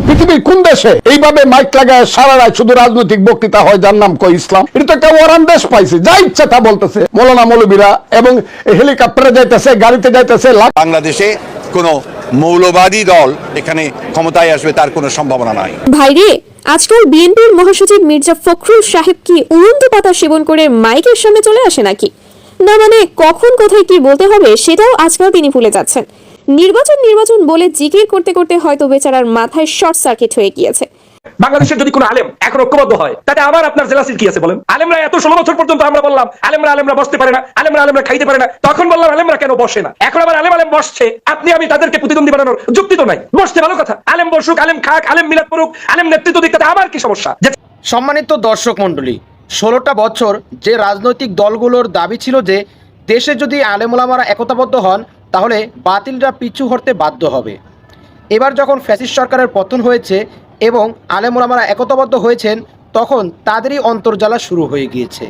পৃথিবীর কোন দেশে এইভাবে মাইক লাগায় সারা রাত শুধু রাজনৈতিক বক্তৃতা হয় যার নাম কই ইসলাম? এটা তো একটা ওয়ারান দেশ পাইছে, যা ইচ্ছা তা বলতেছে মৌলানা মৌলবীরা, এবং হেলিকপ্টারে যাইতেছে, গাড়িতে যাইতেছে। বাংলাদেশে কোনো মৌলবাদী দল এখানে ক্ষমতায় আসবে তার কোনো সম্ভাবনা নাই। ভাইরে, আজকাল বিএনপির মহাসচিব মির্জা ফখরুল সাহেব কি উড়ন্ত পাতা সেবন করে মাইকের সামনে চলে আসে নাকি? না মানে কখন কোথায় কি বলতে হবে সেটাও আজকাল তিনি ভুলে যাচ্ছেন। নির্বাচন বলে জিকির করতে করতে হয়তো বেচারার মাথায় শর্ট সার্কিট হয়ে গিয়েছে। বাংলাদেশের যদি কোনো আলেম এখন ঐক্যবদ্ধ হয় তাতে আবার আপনার জেলাসির কি আছে বলেন? আলেমরা এত 16 বছর পর্যন্ত আমরা বললাম আলেমরা বসতে পারে না, আলেমরা খাইতে পারে না, তখন বললাম আলেমরা কেন বসে না? এখন আবার আলেম বসছে, আপনি আমি তাদেরকে প্রতিদ্বন্দ্বী বানানোর যুক্তি তো নাই। বসতে ভালো কথা, আলেম বসুক, আলেম খাক, আলেম মিলাদ করুক, আলেম নেতৃত্ব দিক, তাতে আবার কি সমস্যা? সম্মানিত দর্শক মণ্ডলী, 16টা বছর যে রাজনৈতিক দলগুলোর দাবি ছিল যে দেশে যদি আলেমুলামারা একতাবদ্ধ হন তাহলে বাতিলরা পিছু হটতে বাধ্য হবে। এবার যখন ফ্যাসিস্ট সরকারের পতন হয়েছে এবং আলেমুলামারা একতাবদ্ধ হয়েছেন, তখন তাদেরই অন্তর্জালা শুরু হয়ে গিয়েছে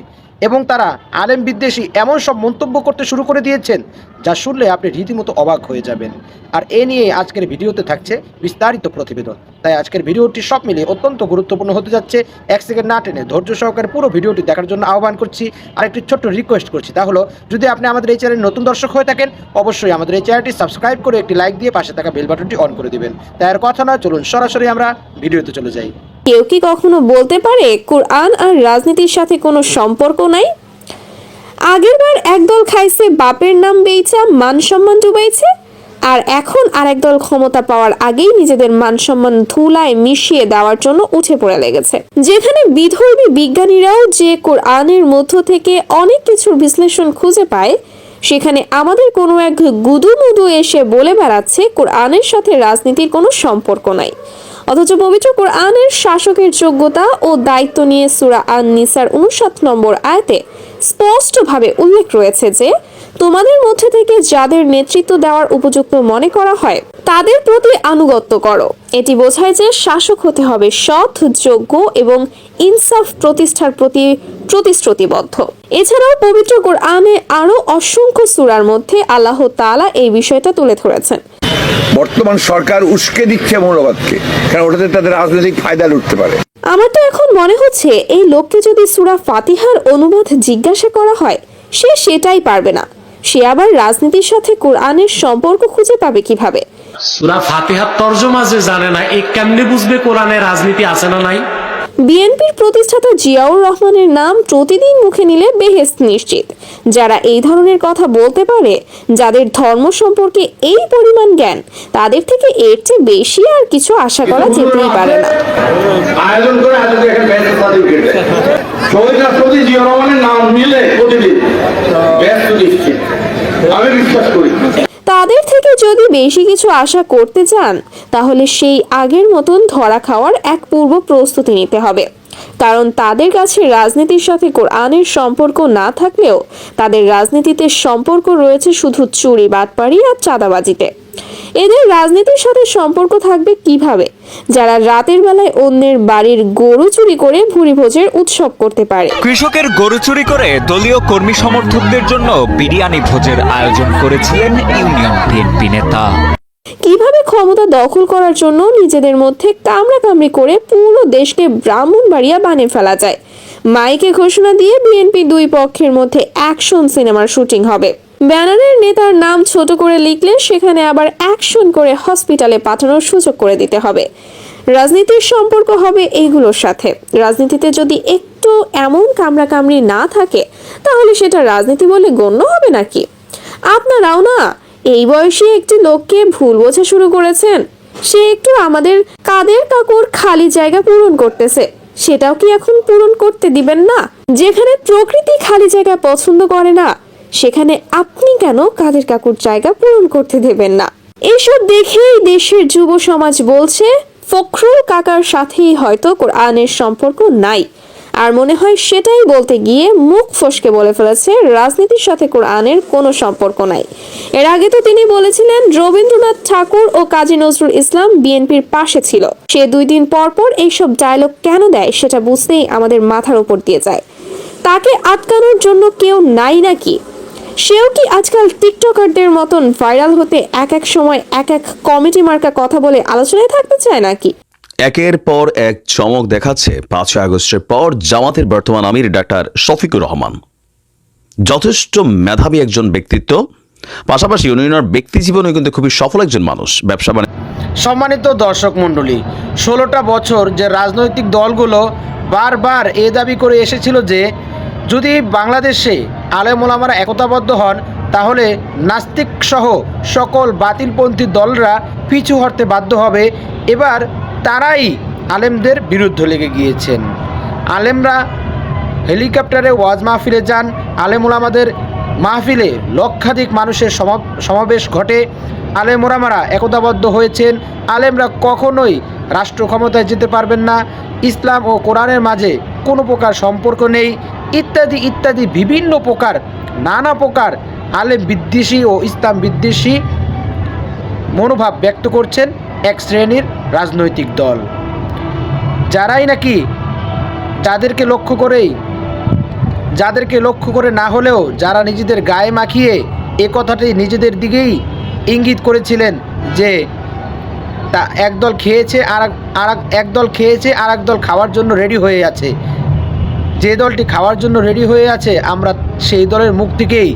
এবং তারা আলেম বিদ্বেষী এমন সব মন্তব্য করতে শুরু করে দিয়েছেন যা শুনলে আপনি রীতিমতো অবাক হয়ে যাবেন। আর এ নিয়ে আজকের ভিডিওতে থাকছে বিস্তারিত প্রতিবেদন। তাই আজকের ভিডিওটি সব মিলিয়ে অত্যন্ত গুরুত্বপূর্ণ হতে যাচ্ছে। 1 সেকেন্ড না টেনে ধৈর্য সহকারে পুরো ভিডিওটি দেখার জন্য আহ্বান করছি। আর একটি ছোট্ট রিকোয়েস্ট করছি, তা হলো যদি আপনি আমাদের এই চ্যানেলে নতুন দর্শক হয়ে থাকেন, অবশ্যই আমাদের এই চ্যানেলটি সাবস্ক্রাইব করে একটি লাইক দিয়ে পাশে থাকা বেল বাটনটি অন করে দিবেন। তাই আর কথা নয়, চলুন সরাসরি আমরা ভিডিওতে চলে যাই। কেউ কি কখনো বলতে পারে কোরআন আর রাজনীতির সাথে কোনো সম্পর্ক নাই? আগেরবার একদল খাইছে বাপের নাম বেইচা মান সম্মান ডুবাইছে, আর এখন আরেক দল ক্ষমতা পাওয়ার আগেই নিজেদের মান সম্মান ধুলায় মিশিয়ে দেওয়ার জন্য উঠে পড়ে লেগেছে। যেখানে বিধর্মী বিজ্ঞানীরাও যে কোরআনের মধ্য থেকে অনেক কিছুর বিশ্লেষণ খুঁজে পায়, সেখানে আমাদের কোনো এক গুদুমুদু এসে বলে বেড়াচ্ছে কোরআনের সাথে রাজনীতির কোনো সম্পর্ক নাই। অথচ পবিত্র কোরআনের শাসকের যোগ্যতা ও দায়িত্ব নিয়ে সূরা আন-নিসার 59 নম্বর আয়াতে স্পষ্টভাবে উল্লেখ রয়েছে যে তোমাদের মধ্যে থেকে যাদের নেতৃত্ব দেওয়ার উপযুক্ত মনে করা হয় তাদের প্রতি আনুগত্য করো। এটি বোঝায় যে শাসক হতে হবে সৎ, যোগ্য এবং ইনসাফ প্রতিষ্ঠার প্রতি প্রতিশ্রুতিবদ্ধ। এছাড়াও পবিত্র কোরআনে আরো অসংখ্য সূরার মধ্যে আল্লাহ তাআলা এই বিষয়টা তুলে ধরেছেন। বর্তমান সরকার উস্কে দিচ্ছে মৌলবাদকে, কারণ ওটাতে তাদের রাজনৈতিক ফায়দা লুটতে পারে। আমার তো এখন মনে হচ্ছে এই লোককে যদি সূরা ফাতিহার অনুবাদ জিজ্ঞাসা করা হয় সে সেটাই পারবে না। সে আবার রাজনীতির সাথে কোরআনের সম্পর্ক খুঁজে পাবে কিভাবে? সূরা ফাতিহার তরজমা যে জানে না, এ কেমনে বুঝবে কোরআনে রাজনীতি আছে না নাই? বিএনপির প্রতিষ্ঠাতা জিয়াউর রহমানের নাম প্রতিদিন মুখে নিলে বেহেশত নিশ্চিত। যারা এই ধরনের কথা বলতে পারে, যাদের ধর্ম সম্পর্কে এই পরিমাণ জ্ঞান, তাদের থেকে এর চেয়ে বেশি আর কিছু আশা করা যেতেই পারে না। আয়োজন করে আজকে একটা ব্যাচ সার্টিফিকেট শহীদ রাষ্ট্রপতি জিয়াউর রহমানের নাম নিলে প্রতিদিন ব্যাচ দিচ্ছে, আমি বিশ্বাস করি। তাদের থেকে যদি বেশি কিছু আশা করতে চান তাহলে সেই আগের মতন ধরা খাওয়ার এক পূর্ব প্রস্তুতি নিতে হবে। কারণ তাদের কাছে রাজনীতির সাথে কোরআনের সম্পর্ক না থাকলেও তাদের রাজনীতিতে সম্পর্ক রয়েছে শুধু চুরি, বাটপারি আর চাঁদাবাজিতে। এদের রাজনীতির সাথে সম্পর্ক থাকবে কিভাবে যারা রাতের বেলায় অন্যের বাড়ির গরু চুরি করে ভুরিভোজের উৎসব করতে পারে? কৃষকের গরু চুরি করে দলীয় কর্মী সমর্থকদের জন্য বিরিয়ানি ভোজের আয়োজন করেছিলেন ইউনিয়ন বিএনপি নেতা। কিভাবে ক্ষমতা দখল করার জন্য নিজেদের মধ্যে কামড়াকামড়ি করে পুরো দেশকে ব্রাহ্মণবাড়িয়া বানিয়ে ফেলা যায়। মাইকে ঘোষণা দিয়ে বিএনপি দুই পক্ষের মধ্যে অ্যাকশন সিনেমার শুটিং হবে। ব্যানারের নেতার নাম ছোট করে লিখলে সেখানে আবার অ্যাকশন করে হসপিটালে পাঠানোর সুযোগ করে দিতে হবে। রাজনীতির সম্পর্ক হবে এইগুলোর সাথে। রাজনীতিতে যদি একটু এমন কামড়াকামড়ি না থাকে তাহলে সেটা রাজনীতি বলে গণ্য হবে নাকি? আপনারাও না এই বয়সে একটি লোককে ভুল বোঝা শুরু করেছেন। সে একটু আমাদের কাদের কাকুর খালি জায়গা পূরণ করতেছে, সেটাও কি এখন পূরণ করতে দিবেন না? যেখানে প্রকৃতি খালি জায়গা পছন্দ করে না সেখানে আপনি কেন কাদের কাকুর জায়গা পূরণ করতে দেবেন না? এসব দেখেই দেশের যুব সমাজ বলছে ফখরুল কাকার সাথেই হয়তো কোরআনের সম্পর্ক নাই। আর মনে হয় সেটাই বলতে গিয়ে মুখ ফসকে বলে ফেলেছে রাজনীতির সাথে কোরআনের কোনো সম্পর্ক নাই। এর আগে তো তিনি বলেছিলেন রবীন্দ্রনাথ ঠাকুর ও কাজী নজরুল ইসলাম বিএনপির পাশে ছিল। সে 2 দিন পর পর এইসব ডায়লগ কেন দেয় সেটা বুঝতেই আমাদের মাথার উপর দিয়ে যায়। তাকে আটকানোর জন্য কেউ নাই নাকি? সেও কি আজকাল টিকটকারদের মতন ভাইরাল হতে এক এক সময় এক এক কমেডি মার্কা কথা বলে আলোচনায় থাকতে চায় নাকি? একের পর এক চমক দেখাচ্ছে 5ই আগস্টের পর জামাতের বর্তমান আমির ডাক্তার শফিকুর রহমান। যথেষ্ট মেধাবী একজন ব্যক্তিত্ব, পাশাপাশি উনি ওনার ব্যক্তি জীবনে কিন্তু খুবই সফল একজন মানুষ, ব্যবসা সম্মানিত দর্শক মণ্ডলী, 16টা বছর যে রাজনৈতিক দলগুলো বারবার এ দাবি করে এসেছিল যে যদি বাংলাদেশে আলেম ওলামারা একতাবদ্ধ হন তাহলে নাস্তিক সহ সকল বাতিলপন্থী দলরা পিছু হটতে বাধ্য হবে। এবার তারাই আলেমদের বিরুদ্ধে লেগে গিয়েছেন। আলেমরা হেলিকপ্টারে ওয়াজ মাহফিলে যান, আলেম ওলামাদের মাহফিলে লক্ষাধিক মানুষের সমাবেশ ঘটে। আলেম ওলামারা একতাবদ্ধ হয়েছেন। আলেমরা কখনোই রাষ্ট্র ক্ষমতায় যেতে পারবেন না, ইসলাম ও কোরআনের মাঝে কোনো প্রকার সম্পর্ক নেই, ইত্যাদি ইত্যাদি বিভিন্ন প্রকার নানা প্রকার আলেম বিদ্বেষী ও ইসলাম বিদ্বেষী মনোভাব ব্যক্ত করছেন এক শ্রেণীর রাজনৈতিক দল, যারাই নাকি যাদেরকে লক্ষ্য করে না হলেও যারা নিজেদের গায়ে মাখিয়ে এ কথাটি নিজেদের দিকেই ইঙ্গিত করেছিলেন যে তা একদল খেয়েছে আর একদল খাওয়ার জন্য রেডি হয়ে আছে। যে দলটি খাওয়ার জন্য রেডি হয়ে আছে আমরা সেই দলের মুখ থেকেই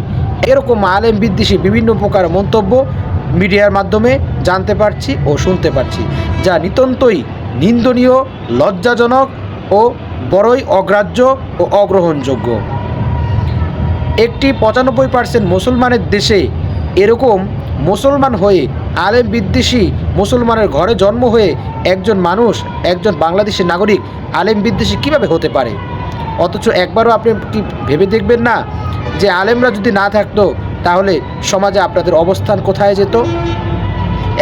এরকম আলেম বিদ্বেষী বিভিন্ন প্রকার মন্তব্য মিডিয়ার মাধ্যমে জানতে পারছি ও শুনতে পারছি, যা নিতান্তই নিন্দনীয়, লজ্জাজনক ও বড়ই অগ্রাহ্য ও অগ্রহণযোগ্য। একটি 95% মুসলমানের দেশে এরকম মুসলমান হয়ে আলেম বিদ্বেষী মুসলমানের ঘরে জন্ম হয়ে একজন মানুষ, একজন বাংলাদেশি নাগরিক আলেম বিদ্বেষী কীভাবে হতে পারে? অথচ একবারও আপনি কি ভেবে দেখবেন না যে আলেমরা যদি না থাকতো তাহলে সমাজে আপনাদের অবস্থান কোথায় যেত?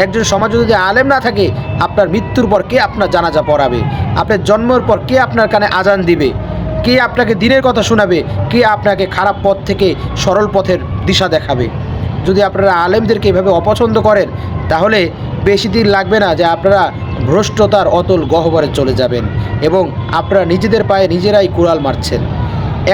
একজন সমাজে যদি আলেম না থাকে, আপনার মৃত্যুর পর কে আপনার জানাজা পড়াবে? আপনার জন্মের পর কে আপনার কানে আজান দিবে? কে আপনাকে দিনের কথা শোনাবে? কে আপনাকে খারাপ পথ থেকে সরল পথের দিশা দেখাবে? যদি আপনারা আলেমদেরকে এভাবে অপছন্দ করেন তাহলে বেশি দিন লাগবে না যে আপনারা ভ্রষ্টতার অতল গহ্বরে চলে যাবেন এবং আপনারা নিজেদের পায়ে নিজেরাই কুড়াল মারছেন।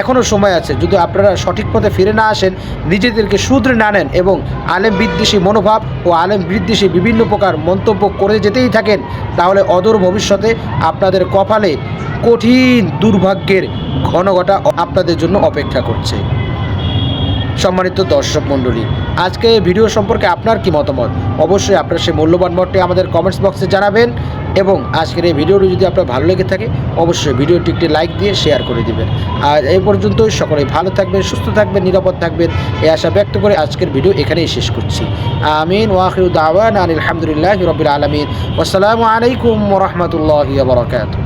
এখনও সময় আছে, যদি আপনারা সঠিক পথে ফিরে না আসেন, নিজেদেরকে শুধরে না নেন এবং আলেম বিদ্বেষী মনোভাব ও আলেম বিদ্বেষী বিভিন্ন প্রকার মন্তব্য করে যেতেই থাকেন, তাহলে অদূর ভবিষ্যতে আপনাদের কপালে কঠিন দুর্ভাগ্যের ঘনঘটা আপনাদের জন্য অপেক্ষা করছে। সম্মানিত দর্শক মণ্ডলী, আজকে এই ভিডিও সম্পর্কে আপনার কি মতামত? অবশ্যই আপনার সেই মূল্যবান মতটি আমাদের কমেন্টস বক্সে জানাবেন এবং আজকের এই ভিডিওটি যদি আপনার ভালো লেগে থাকে অবশ্যই ভিডিওটি একটি লাইক দিয়ে শেয়ার করে দিবেন। আর এই পর্যন্তই সকলেই ভালো থাকবেন, সুস্থ থাকবেন, নিরাপদ থাকবেন এই আশা ব্যক্ত করে আজকের ভিডিও এখানেই শেষ করছি। আমিন ওয়া আখিরু দাওয়ানা আলহামদুলিল্লাহি রাব্বিল আলামিন। আসসালামু আলাইকুম ওয়া রাহমাতুল্লাহি ওয়া বারাকাতুহু।